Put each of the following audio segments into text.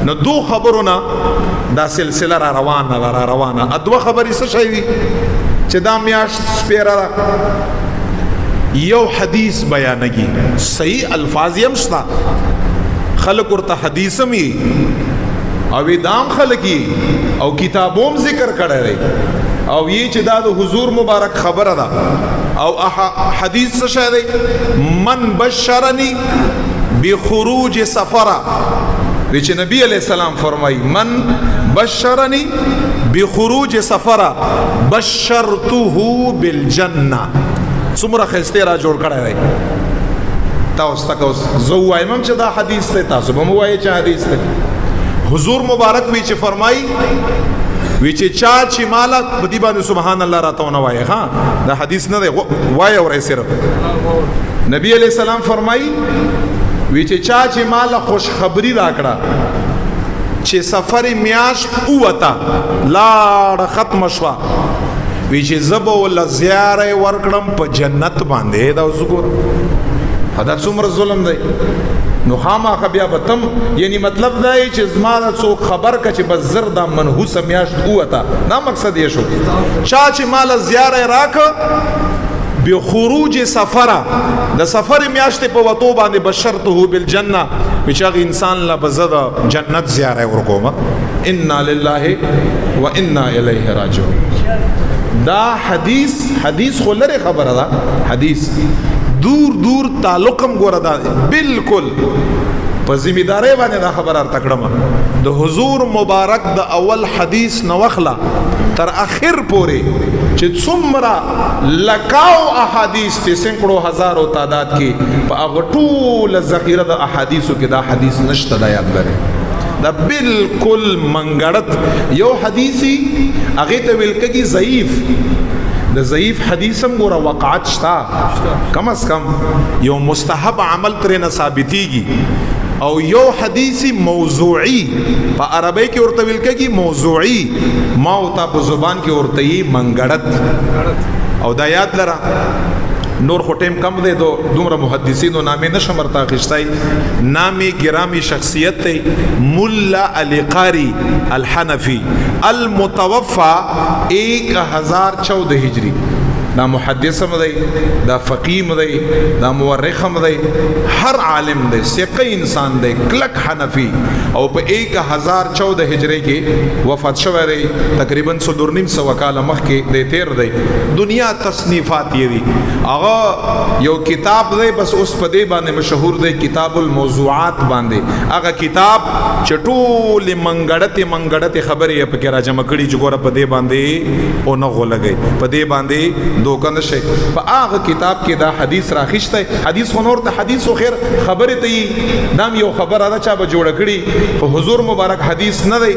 نو دو خبرونه دا سلسله را روانه ادوه خبرې څه شي دي چې دا میاشت سپیره ده یو حدیث بیانږي صحیح الفاظ یې هم شته خلق ورته حدیث هم او دام خلقی او کتابوم ذکر کړی دی او یی چې دا د حضور مبارک خبره ده او حدیث څه شی دی من بشرنی بخروج سفره وی چې نبی علیہ السلام فرمای من بشرنی بخروج سفره بشرته بالجنه څومره خسته را جوړ کړی دی تاسو زو وایم چې دا حدیث ته تاسو به مو وایي چې حدیث ته حضور مبارک وی چې فرمای وی چې چا مالا بدی باندې سبحان الله راته نه وایي ها دا حدیث نه دی وایي اور صرف نبی علیہ السلام فرمای وی چې چا مالا خوش خبری راکړه چې سفر میاش اوتا لاړ ختم شوا وی چې زبو ول زیاره ورکړم په جنت باندې دا وګور دا څومره ظلم دی نو خامخ بیا بتم یعنی مطلب دا چې زما د څوک خبر ک چې بس زر دا منحوس میاشت اوتا دا مقصد یې شو چا چې مال زیاره راک به خروج سفره د سفر میاشت په وتو باندې بشرته بالجنه بچاغ انسان لا بزد جنت زیاره ورکوما انا لله وانا الیه راجعون دا حدیث خو لره خبره ده حدیث دور تعلقم ګوره دا بالکل په ذمہداري باندې دا خبر ارته کړم د حضور مبارک د اول حدیث نوخلا تر اخر پورې چې څومره لکاو احادیث ته سینکړو هزارو تعداد کې په هغه ټول ذخیره د احادیثو کې دا حدیث نشته دا یاد لرئ دا بالکل منګړت یو حدیثي هغه ته ویل کېږي ضعیف د ضعیف حدیث هم ګوره وقعت شتا کم از کم یو مستحب عمل ترې نه ثابتېږي او یو حدیثی موضوعی په عربی کې ورته ویل کېږي موضوعی ما او تا په زبان کې ورته یې منګړت او دا یاد لره نور خو ټیم کم دی دومره محدثینو نامې نشم ورته اخیستی نامې ګرامی شخصیت دی ملا علی قاری الحنفی المتوفى 1014 هجری دا محدث هم دی دا فقیه هم دی دا مورخ هم دی هر عالم دی ثقه انسان دی کلک حنفی او په 1014 هجری کې وفات شوی دی تقریبا 4.5 کال مخکې د تیر دی دنیا تصنیفات یې دي هغه یو کتاب دی بس اوس په دې باندې مشهور دی کتاب الموضوعات باندې هغه کتاب چې ټول منګړت خبرې په کې راجمع کړي چې ګوره په دې باندې او نه غولګي په دې باندې دوکند شي په هغه کتاب کې دا حدیث راخښته حدیث خو نور ته حدیث خو خیر خبره ته نام یو خبر ادا چا به جوړ کړي خو حضور مبارک حدیث نه دی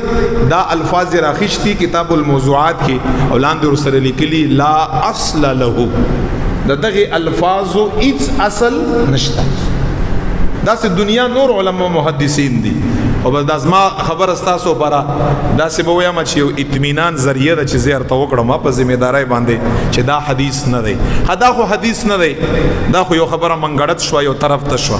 دا الفاظ راخښتي کتاب الموضوعات کې اولاد رسول لیکلي لا اصل له دغه الفاظو هیڅ اصل نشته دا سه دنیا نور علما محدثین دي او بس دازما خبر استاسو پرا دا سی بویا ما چې یو اطمینان ذریعہ د چې زیر تو وکړم په ذمہداري باندې چې دا حدیث نه دی دا خو حدیث نه دی دا خو یو خبره منګړت شو یو طرف ته شو